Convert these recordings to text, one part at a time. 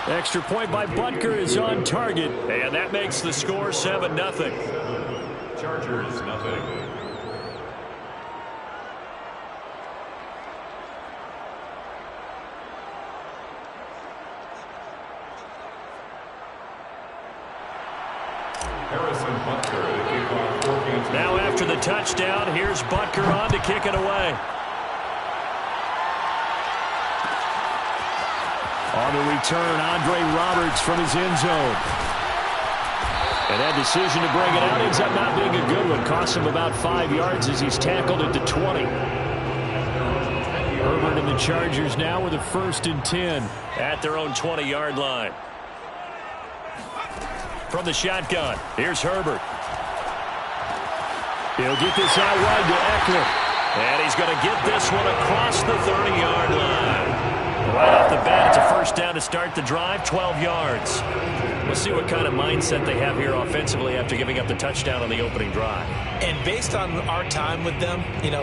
Extra point by Butker is on target, and that makes the score 7-0. Chargers, nothing. Now after the touchdown, here's Butker on to kick it away. On the return, Andre Roberts from his end zone. And that decision to bring it out ends up not being a good one. Costs him about 5 yards as he's tackled at the 20. Herbert and the Chargers now with a 1st and 10 at their own 20-yard line. From the shotgun, here's Herbert. He'll get this out wide to Eckler. And he's going to get this one across the 30-yard line. Right off the bat, it's a 1st down to start the drive, 12 yards. We'll see what kind of mindset they have here offensively after giving up the touchdown on the opening drive. And based on our time with them,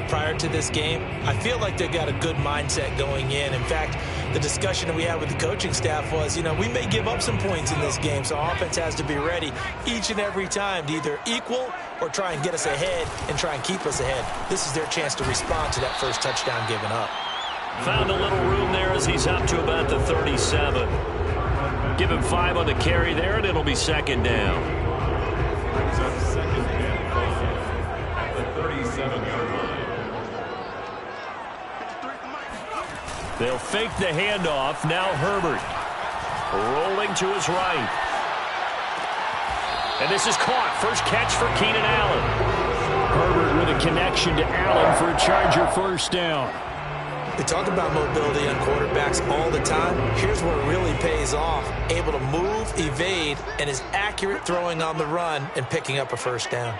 prior to this game, I feel like they've got a good mindset going in. In fact, the discussion that we had with the coaching staff was, we may give up some points in this game, so our offense has to be ready each and every time to either equal or try and get us ahead and try and keep us ahead. This is their chance to respond to that first touchdown given up. Found a little room there as he's up to about the 37. Give him 5 on the carry there, and it'll be 2nd down. Brings up 2nd and 5 at the 37-yard line. They'll fake the handoff. Now Herbert rolling to his right. And this is caught. First catch for Keenan Allen. Herbert with a connection to Allen for a Charger 1st down. We talk about mobility on quarterbacks all the time. Here's where it really pays off. Able to move, evade, and is accurate throwing on the run and picking up a 1st down.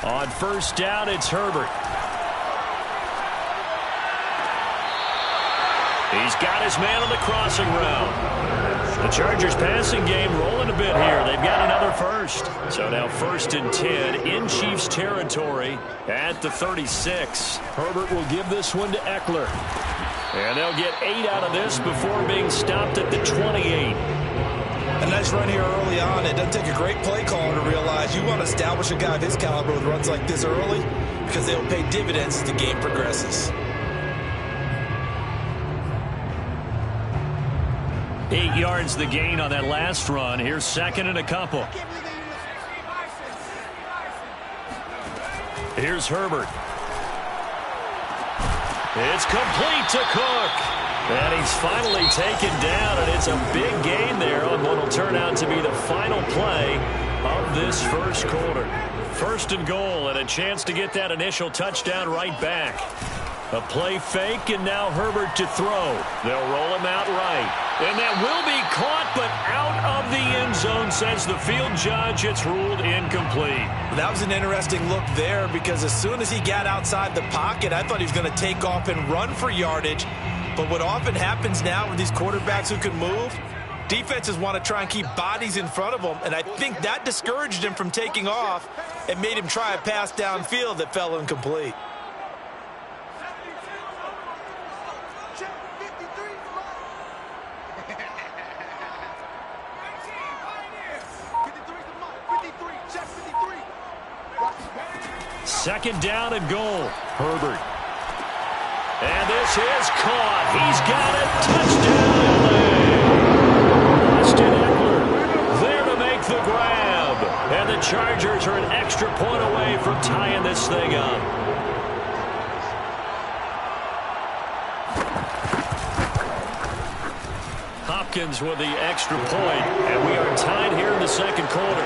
On 1st down, it's Herbert. He's got his man on the crossing route. The Chargers passing game rolling a bit here. They've got another 1st. So now 1st and 10 in Chiefs territory at the 36. Herbert will give this one to Eckler. And they'll get 8 out of this before being stopped at the 28. A nice run here early on. It doesn't take a great play caller to realize you want to establish a guy of his caliber with runs like this early because they'll pay dividends as the game progresses. 8 yards the gain on that last run. Here's 2nd and a couple. Here's Herbert. It's complete to Cook. And he's finally taken down, and it's a big gain there on what will turn out to be the final play of this 1st quarter. 1st and goal, and a chance to get that initial touchdown right back. A play fake, and now Herbert to throw. They'll roll him out right. And that will be caught, but out of the end zone, says the field judge. It's ruled incomplete. That was an interesting look there because as soon as he got outside the pocket, I thought he was going to take off and run for yardage. But what often happens now with these quarterbacks who can move, defenses want to try and keep bodies in front of them, and I think that discouraged him from taking off and made him try a pass downfield that fell incomplete. Second down and goal. Herbert. And this is caught. He's got it. Touchdown, LA. Austin Eckler there to make the grab. And the Chargers are an extra point away from tying this thing up. Hopkins with the extra point, and we are tied here in the 2nd quarter.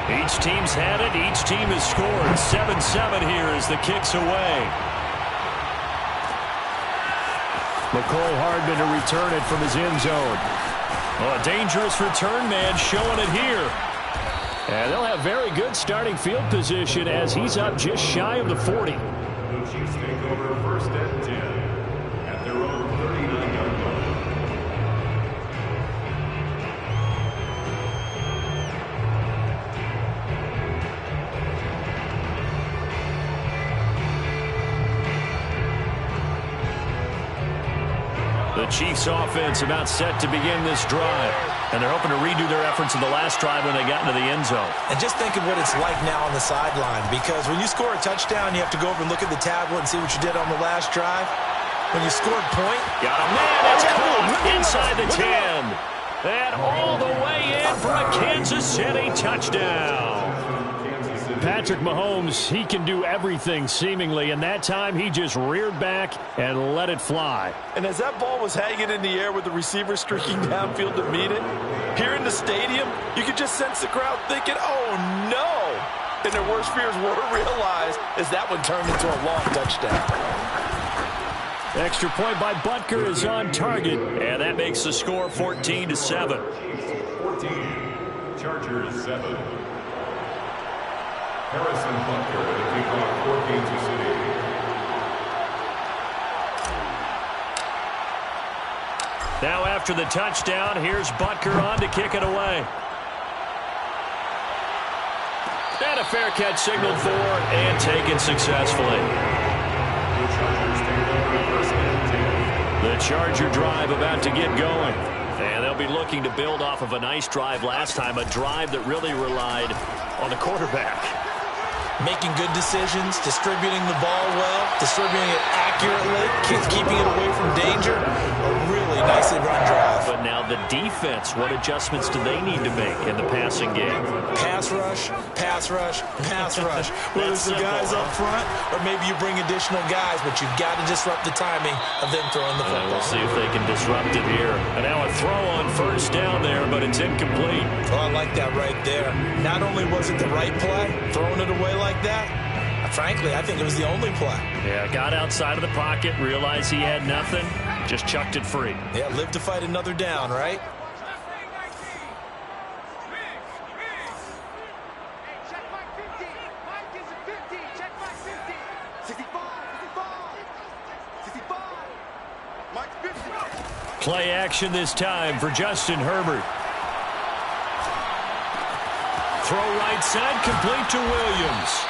Each team's had it. Each team has scored. 7-7 here as the kick's away. McCole Hardman to return it from his end zone. Oh, a dangerous return man showing it here. And they'll have very good starting field position as he's up just shy of the 40. The Chiefs take over 1st and 10 at their own 39-yard line. The Chiefs offense about set to begin this drive. And they're hoping to redo their efforts in the last drive when they got into the end zone. And just think of what it's like now on the sideline, because when you score a touchdown, you have to go over and look at the tablet and see what you did on the last drive. When you scored point, got a man that's caught inside the 10. And all the way in for a Kansas City touchdown. Patrick Mahomes, he can do everything seemingly, and that time he just reared back and let it fly. And as that ball was hanging in the air with the receiver streaking downfield to meet it, here in the stadium, you could just sense the crowd thinking, oh no! And their worst fears were realized as that one turned into a long touchdown. Extra point by Butker is on target, and that makes the score 14-7. 14, Chargers 7. Harrison Butker to kick off for Kansas City. Now after the touchdown, here's Butker on to kick it away. And a fair catch signaled for and taken successfully. The Charger drive about to get going. And they'll be looking to build off of a nice drive last time, a drive that really relied on the quarterback. making good decisions, distributing the ball well, distributing it accurately, keeping it away from danger. A really nicely run drive. But now the defense, what adjustments do they need to make in the passing game? Pass rush, pass rush, pass rush. Whether it's the guys up front or maybe you bring additional guys, but you've got to disrupt the timing of them throwing the football. We'll see if they can disrupt it here. And now a throw on first down there, but it's incomplete. Oh, I like that right there. Not only was it the right play, throwing it away like that, frankly, I think it was the only play. Yeah, got outside of the pocket, realized he had nothing, just chucked it free. Yeah, live to fight another down, right? Play action this time for Justin Herbert. Throw right side, complete to Williams.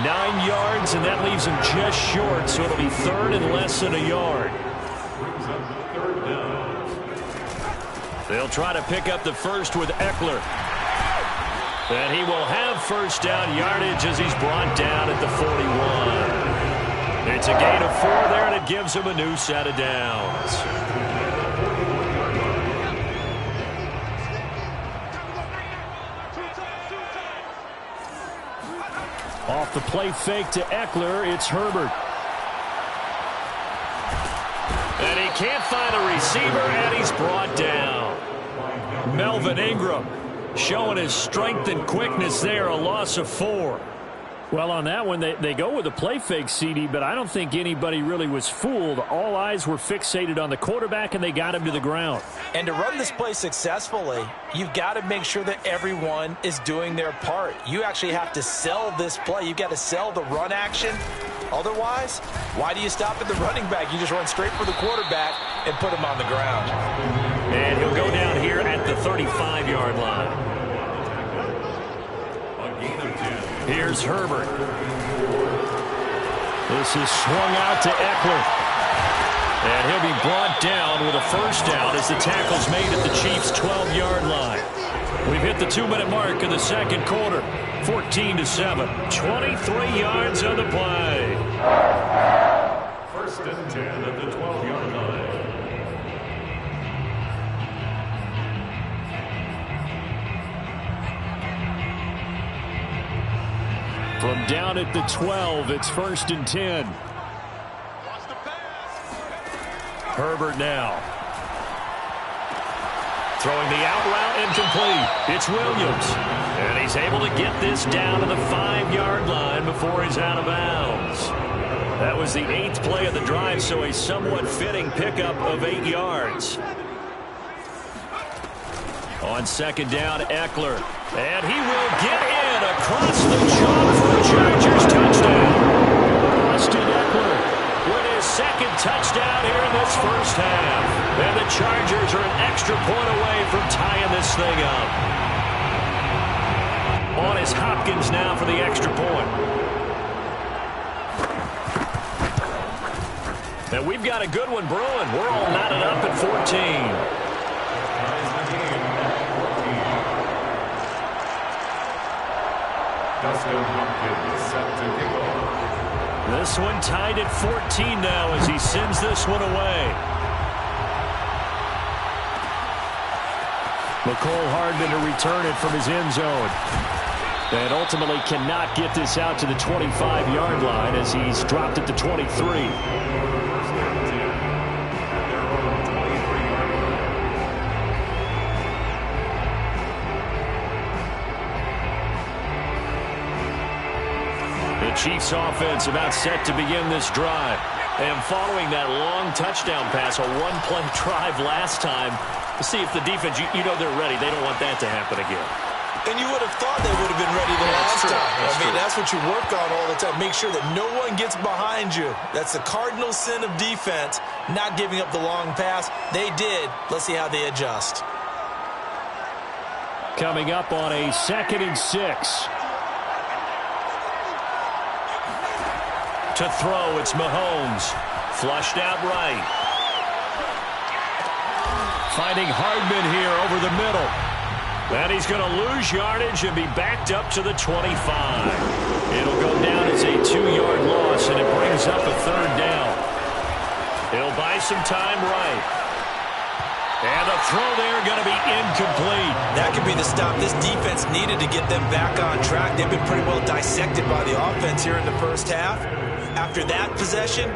9 yards, and that leaves him just short, so it'll be third and less than a yard. They'll try to pick up the first with Eckler. And he will have first down yardage as he's brought down at the 41. It's a gain of 4 there, and it gives him a new set of downs. Off the play fake to Eckler, it's Herbert. And he can't find a receiver, and he's brought down. Melvin Ingram showing his strength and quickness there, a loss of 4. Well, on that one, they go with a play fake, CD, but I don't think anybody really was fooled. All eyes were fixated on the quarterback, and they got him to the ground. And to run this play successfully, you've got to make sure that everyone is doing their part. You actually have to sell this play. You've got to sell the run action. Otherwise, why do you stop at the running back? You just run straight for the quarterback and put him on the ground. And he'll go down here at the 35-yard line. Here's Herbert. This is swung out to Eckler. And he'll be brought down with a first down as the tackle's made at the Chiefs' 12-yard line. We've hit the 2-minute mark of the second quarter. 14-7. 23 yards on the play. First and 10 at the 12-yard line. From down at the 12, it's first and 10. Herbert now. Throwing the out route incomplete. It's Williams. And he's able to get this down to the 5-yard line before he's out of bounds. That was the 8th play of the drive, so a somewhat fitting pickup of 8 yards. On second down, Eckler. And he will get in across the chalk for a Chargers touchdown. Austin Eckler with his second touchdown here in this first half. And the Chargers are an extra point away from tying this thing up. On is Hopkins now for the extra point. And we've got a good one brewing. We're all knotted up at 14. Dustin Hopkins set to kick off. This one tied at 14 now as he sends this one away. McCole Hardman to return it from his end zone. And ultimately cannot get this out to the 25-yard line as he's dropped it to 23. The Chiefs offense about set to begin this drive. And following that long touchdown pass, a one-play drive last time, to see if the defense, you know they're ready. They don't want that to happen again. And you would have thought they would have been ready the last time. That's what you work on all the time. Make sure that no one gets behind you. That's the cardinal sin of defense, not giving up the long pass. They did. Let's see how they adjust. Coming up on a 2nd and 6. To throw, it's Mahomes. Flushed out right. Finding Hardman here over the middle. And he's going to lose yardage and be backed up to the 25. It'll go down as a 2-yard loss, and it brings up a 3rd down. He'll buy some time right. And the throw there going to be incomplete. That could be the stop this defense needed to get them back on track. They've been pretty well dissected by the offense here in the first half. After that possession,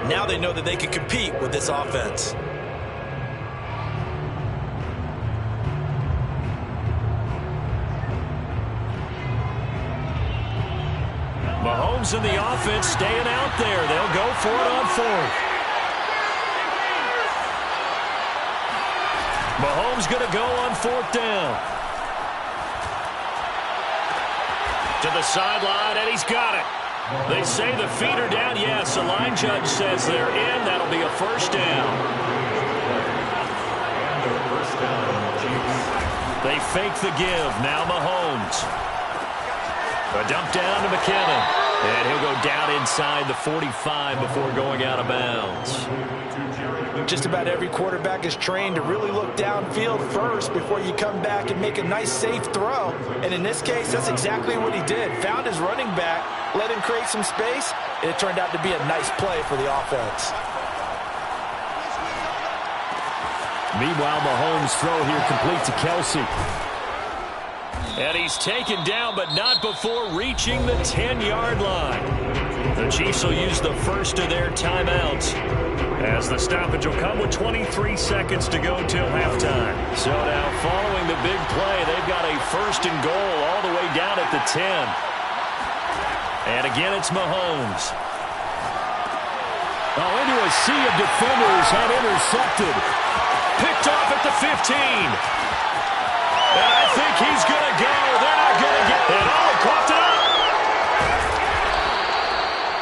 now they know that they can compete with this offense. Mahomes and the offense staying out there. They'll go for it on 4th. Mahomes going to go on 4th down. To the sideline, and he's got it. They say the feet are down. Yes, the line judge says they're in. That'll be a 1st down. They fake the give. Now Mahomes. A dump down to McKinnon. And he'll go down inside the 45 before going out of bounds. Just about every quarterback is trained to really look downfield first before you come back and make a nice, safe throw. And in this case, that's exactly what he did. Found his running back, let him create some space, and it turned out to be a nice play for the offense. Meanwhile, Mahomes' throw here complete to Kelsey. And he's taken down, but not before reaching the 10-yard line. The Chiefs will use the first of their timeouts, as the stoppage will come with 23 seconds to go till halftime. So now, following the big play, they've got a 1st and goal all the way down at the 10. And again, it's Mahomes. Oh, into a sea of defenders, and intercepted. Picked off at the 15. And I think he's going to go. They're not going to get it. Oh, coughed it up.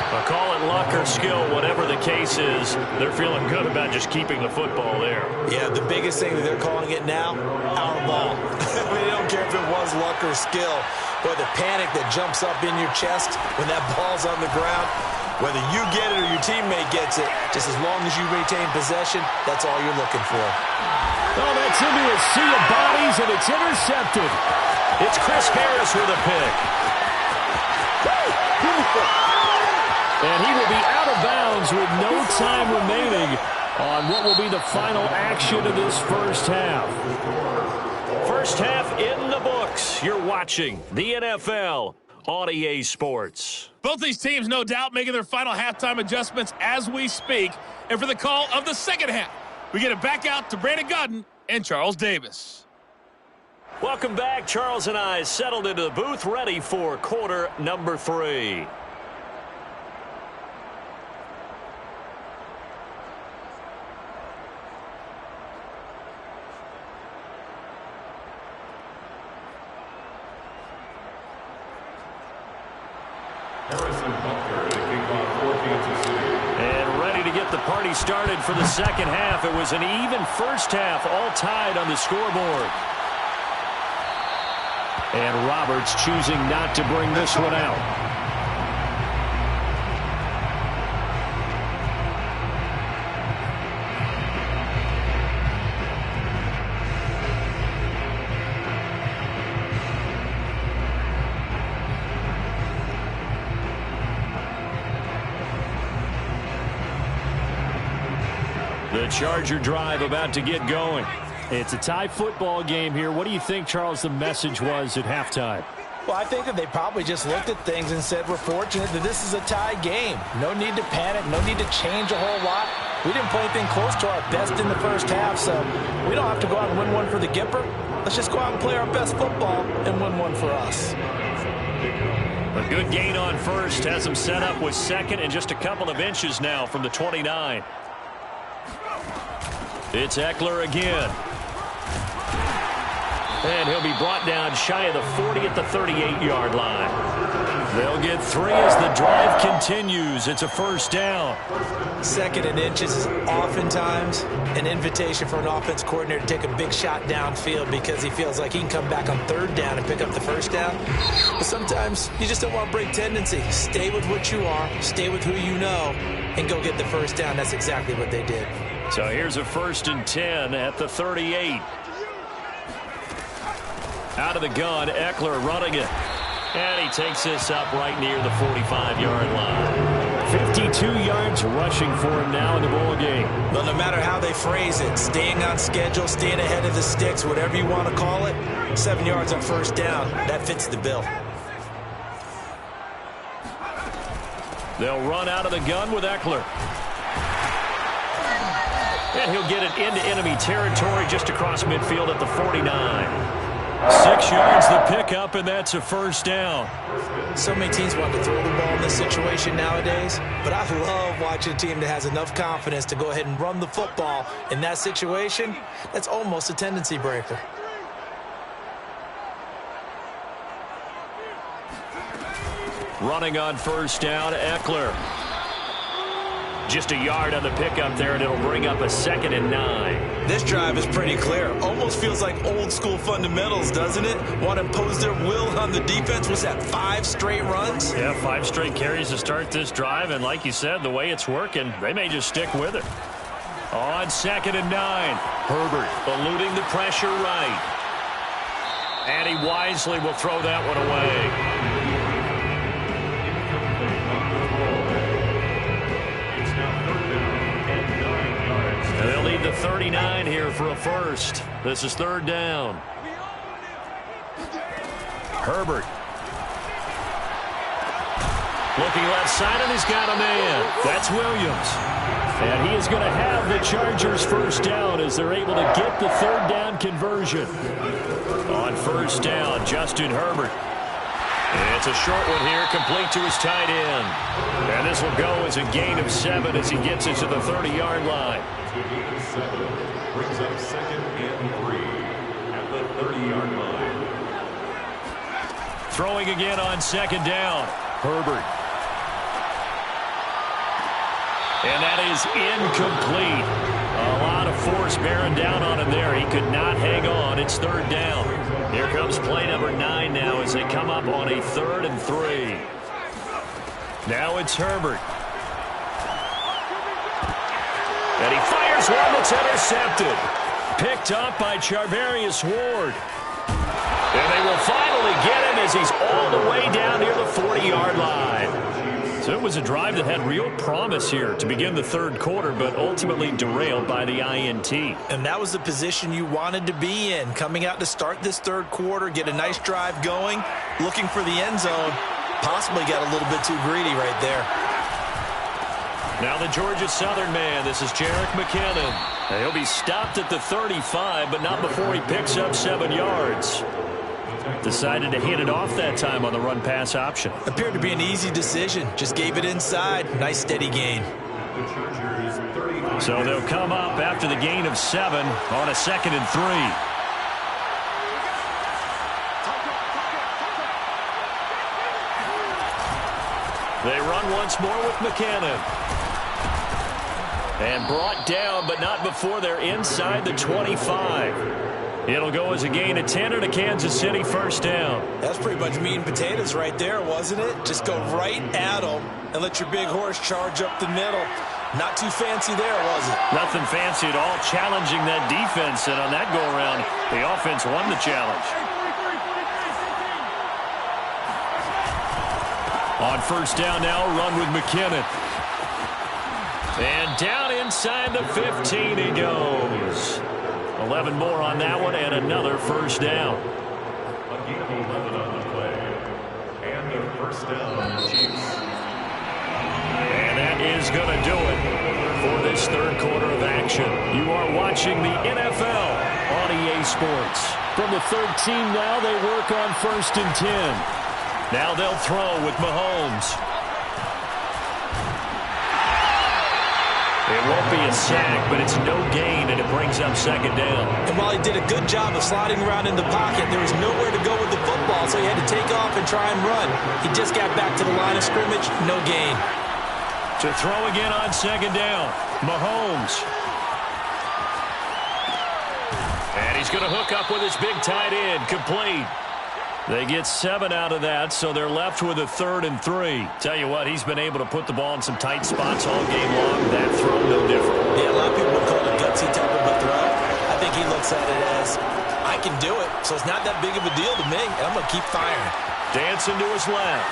I'll call it luck or skill, whatever the case is. They're feeling good about just keeping the football there. Yeah, the biggest thing that they're calling it now, our ball. They don't care if it was luck or skill. But the panic that jumps up in your chest when that ball's on the ground, whether you get it or your teammate gets it, just as long as you retain possession, that's all you're looking for. Oh, that's into a sea of bodies, and it's intercepted. It's Chris Harris with a pick. And he will be out of bounds with no time remaining on what will be the final action of this first half. First half in the books. You're watching the NFL on EA Sports. Both these teams, no doubt, making their final halftime adjustments as we speak. And for the call of the second half, we get it back out to Brandon Godden and Charles Davis. Welcome back. Charles and I settled into the booth, ready for quarter number 3. And ready to get the party started for the second half. It was an even first half, all tied on the scoreboard. And Roberts choosing not to bring this one out. The Charger drive about to get going. It's a tie football game here. What do you think, Charles, the message was at halftime? Well, I think that they probably just looked at things and said, we're fortunate that this is a tie game. No need to panic. No need to change a whole lot. We didn't play anything close to our best in the first half, so we don't have to go out and win one for the Gipper. Let's just go out and play our best football and win one for us. A good gain on first has him set up with second and just a couple of inches now from the 29. It's Eckler again. And he'll be brought down shy of the 40 at the 38-yard line. They'll get 3 as the drive continues. It's a first down. Second and inches is oftentimes an invitation for an offense coordinator to take a big shot downfield because he feels like he can come back on third down and pick up the first down. But sometimes you just don't want to break tendency. Stay with what you are, stay with who you know, and go get the first down. That's exactly what they did. So here's a 1st and 10 at the 38. Out of the gun, Eckler running it. And he takes this up right near the 45-yard line. 52 yards rushing for him now in the ball game. Well, no matter how they phrase it, staying on schedule, staying ahead of the sticks, whatever you want to call it, 7 yards on first down, that fits the bill. They'll run out of the gun with Eckler. And he'll get it into enemy territory just across midfield at the 49. 6 yards the pickup, and that's a first down. So many teams want to throw the ball in this situation nowadays, but I love watching a team that has enough confidence to go ahead and run the football in that situation. That's almost a tendency breaker. Running on first down, Eckler. Just a yard on the pickup there, and it'll bring up a 2nd and 9. This drive is pretty clear. Almost feels like old school fundamentals, doesn't it? Want to impose their will on the defense. What's that, 5 straight runs? Yeah, 5 straight carries to start this drive, and like you said, the way it's working, they may just stick with it. On 2nd and 9, Herbert eluding the pressure right. And he wisely will throw that one away. And they'll lead the 39 here for a first. This is 3rd down. Herbert. Looking left side, and he's got a man. That's Williams. And he is going to have the Chargers first down as they're able to get the 3rd down conversion. On first down, Justin Herbert. It's a short one here, complete to his tight end. And this will go as a gain of 7 as he gets it to the 30-yard line. Brings up 2nd and 3 at the 30-yard line. Throwing again on 2nd down. Herbert. And that is incomplete. A lot of force bearing down on him there. He could not hang on. It's 3rd down. Here comes play number 9 now as they come up on a 3rd and 3. Now it's Herbert. And he fires one that's intercepted. Picked up by Charvarius Ward. And they will finally get him as he's all the way down near the 40-yard line. So it was a drive that had real promise here to begin the 3rd quarter, but ultimately derailed by the INT. And that was the position you wanted to be in, coming out to start this 3rd quarter, get a nice drive going, looking for the end zone. Possibly got a little bit too greedy right there. Now the Georgia Southern man, this is Jerick McKinnon. And he'll be stopped at the 35, but not before he picks up 7 yards. Decided to hit it off that time on the run-pass option. Appeared to be an easy decision. Just gave it inside. Nice steady gain. So they'll come up after the gain of 7 on a 2nd and 3. They run once more with McKinnon. And brought down, but not before they're inside the 25. It'll go as a gain of 10 and a Kansas City first down. That's pretty much meat and potatoes right there, wasn't it? Just go right at them and let your big horse charge up the middle. Not too fancy there, was it? Nothing fancy at all, challenging that defense. And on that go-around, the offense won the challenge. On first down now, run with McKinnon. And down inside the 15 he goes. 11 more on that one and another first down. A gain of 11 on the play. And their first down, Chiefs. And that is going to do it for this third quarter of action. You are watching the NFL on EA Sports. From the 13 now, they work on 1st and 10. Now they'll throw with Mahomes. It won't be a sack, but it's no gain, and it brings up second down. And while he did a good job of sliding around in the pocket, there was nowhere to go with the football, so he had to take off and try and run. He just got back to the line of scrimmage, no gain. To throw again on second down, Mahomes. And he's going to hook up with his big tight end, complete. They get 7 out of that, so they're left with a 3rd and 3. Tell you what, he's been able to put the ball in some tight spots all game long. That throw, no different. Yeah, a lot of people would call it a gutsy type of a throw. I think he looks at it as, I can do it, so it's not that big of a deal to me, and I'm going to keep firing. Dancing to his left.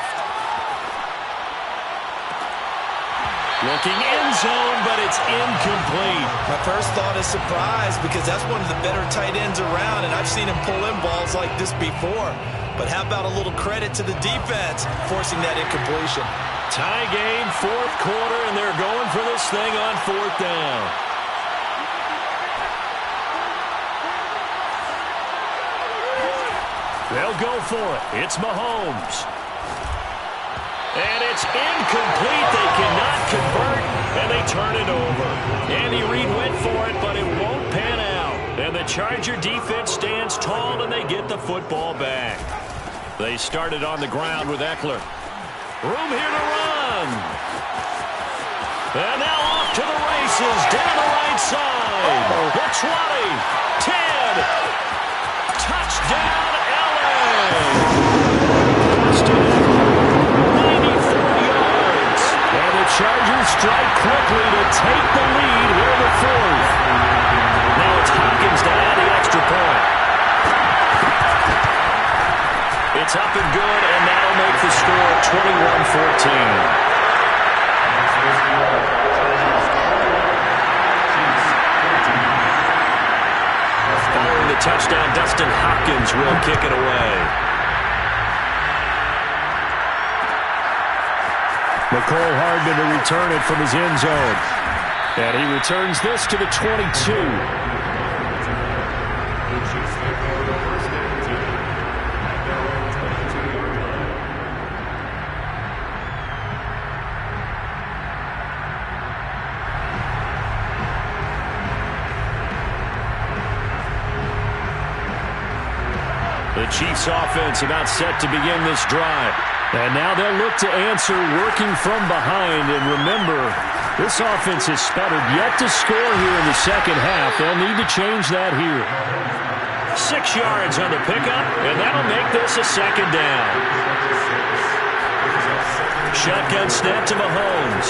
Looking end zone, but it's incomplete. My first thought is surprise, because that's one of the better tight ends around, and I've seen him pull in balls like this before. But how about a little credit to the defense forcing that incompletion? Tie game, fourth quarter, and they're going for this thing on 4th down. They'll go for it. It's Mahomes. And it's incomplete. They cannot convert, and they turn it over. Andy Reid went for it, but it won't pan out. And the Charger defense stands tall, and they get the football back. They started on the ground with Eckler. Room here to run. And now off to the races down the right side. The 20, 10. Touchdown, LA. Austin Eckler, 94 yards. And the Chargers strike quickly to take the lead here in the 4th. Now it's Hopkins to add the extra point. It's up and good, and that'll make the score 21-14. Following the touchdown, Dustin Hopkins will kick it away. McCole Hardman to return it from his end zone. And he returns this to the 22. The Chiefs offense about set to begin this drive. And now they'll look to answer working from behind. And remember, this offense has sputtered yet to score here in the second half. They'll need to change that here. 6 yards on the pickup, and that'll make this a second down. Shotgun snap to Mahomes.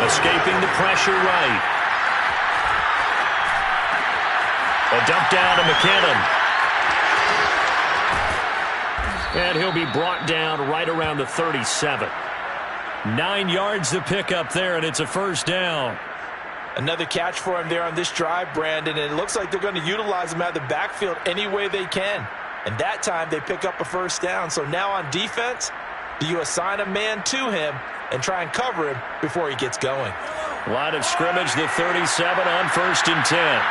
Escaping the pressure right. A dump down to McKinnon. And he'll be brought down right around the 37. 9 yards to pick up there, and it's a first down. Another catch for him there on this drive, Brandon, and it looks like they're going to utilize him out of the backfield any way they can. And that time they pick up a first down. So now on defense, do you assign a man to him and try and cover him before he gets going? Line of scrimmage, the 37 on 1st and 10.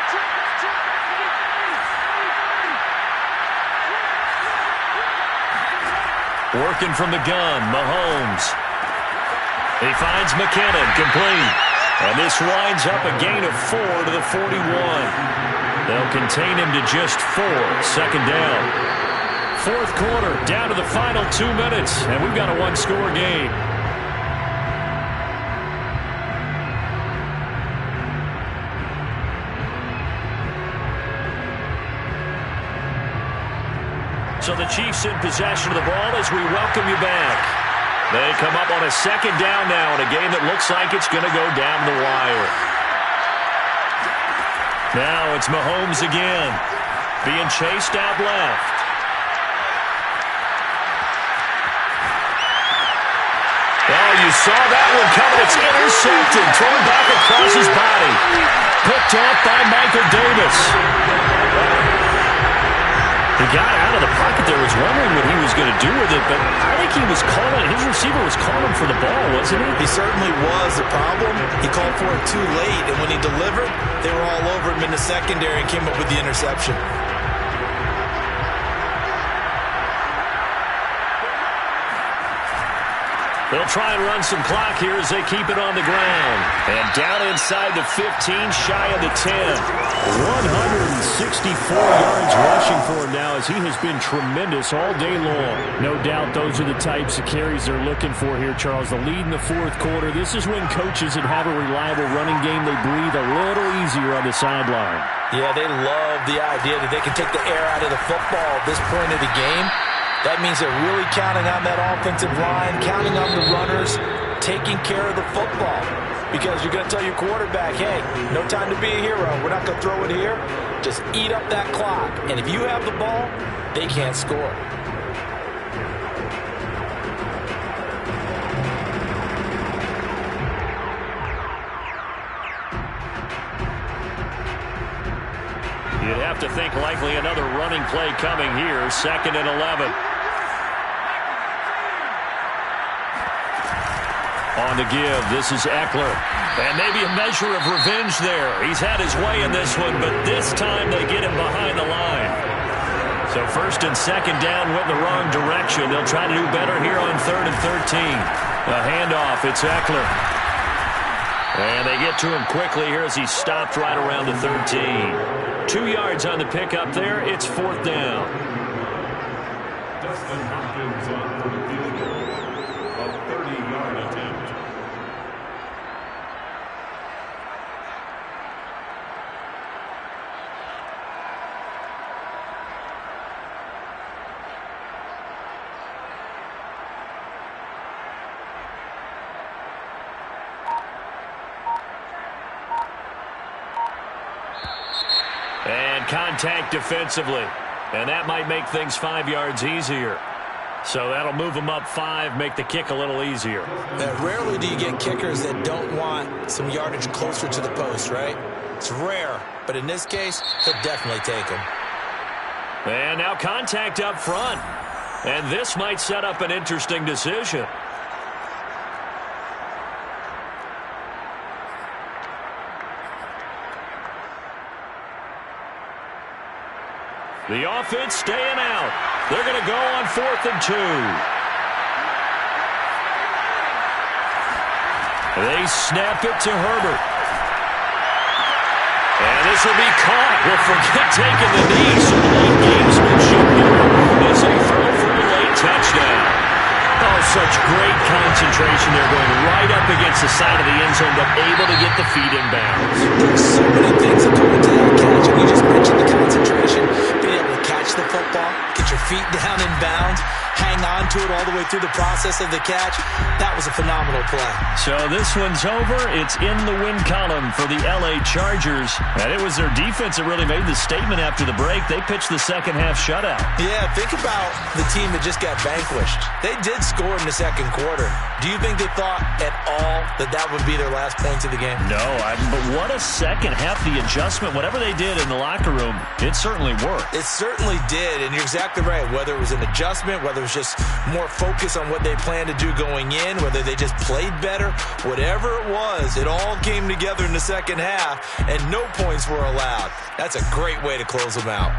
Working from the gun, Mahomes. He finds McKinnon, complete. And this winds up a gain of 4 to the 41. They'll contain him to just 4, second down. Fourth quarter, down to the final 2 minutes, and we've got a one-score game. So the Chiefs in possession of the ball as we welcome you back. They come up on a second down now in a game that looks like it's going to go down the wire. Now it's Mahomes again, being chased out left. Oh, you you saw that one coming. It's intercepted, thrown back across his body. Picked off by Michael Davis. He got out of the pocket there, was wondering what he was going to do with it, but I think he was calling, his receiver was calling for the ball, wasn't he? He certainly was. The problem, he called for it too late, and when he delivered, they were all over him in the secondary and came up with the interception. They'll try and run some clock here as they keep it on the ground. And down inside the 15, shy of the 10. 164 yards rushing for him now as he has been tremendous all day long. No doubt those are the types of carries they're looking for here, Charles. The lead in the fourth quarter. This is when coaches that have a reliable running game, they breathe a little easier on the sideline. Yeah, they love the idea that they can take the air out of the football at this point of the game. That means they're really counting on that offensive line, counting on the runners, taking care of the football. Because you're going to tell your quarterback, hey, no time to be a hero. We're not going to throw it here. Just eat up that clock. And if you have the ball, they can't score. You'd have to think likely another running play coming here, 2nd and 11. On the give, this is Eckler. And maybe a measure of revenge there. He's had his way in this one, but this time they get him behind the line. So 1st and 2nd down went in the wrong direction. They'll try to do better here on 3rd and 13. A handoff, it's Eckler. And they get to him quickly here as he stopped right around the 13. 2 yards on the pickup there. It's 4th down. Dustin Hopkins on for the field goal. A 30-yard attempt. And contact defensively. And that might make things 5 yards easier. So that'll move them up 5, make the kick a little easier. Rarely do you get kickers that don't want some yardage closer to the post, right? It's rare, but in this case, he'll definitely take them. And now contact up front. And this might set up an interesting decision. The offense staying out. They're going to go on 4th and 2. They snap it to Herbert. And this will be caught. Well, forget taking the knee. Some late gamesmanship here as they throw for a late touchdown. Oh, such great concentration there, going right up against the side of the end zone, but able to get the feet in bounds. There's so many things that go into that catch, and we just mentioned the concentration. Being able to catch the football, get your feet down in bounds, hang on to it all the way through the process of the catch. That was a phenomenal play. So this one's over. It's in the win column for the L.A. Chargers. And it was their defense that really made the statement after the break. They pitched the second half shutout. Yeah, think about the team that just got vanquished. They did score in the second quarter. Do you think they thought at all that that would be their last points of the game? No, but what a second half. The adjustment, whatever they did in the locker room, it certainly worked. It certainly did, and you're exactly right. Whether it was an adjustment, whether it was just more focus on what they planned to do going in, whether they just played better, whatever it was, it all came together in the second half, and no points were allowed. That's a great way to close them out.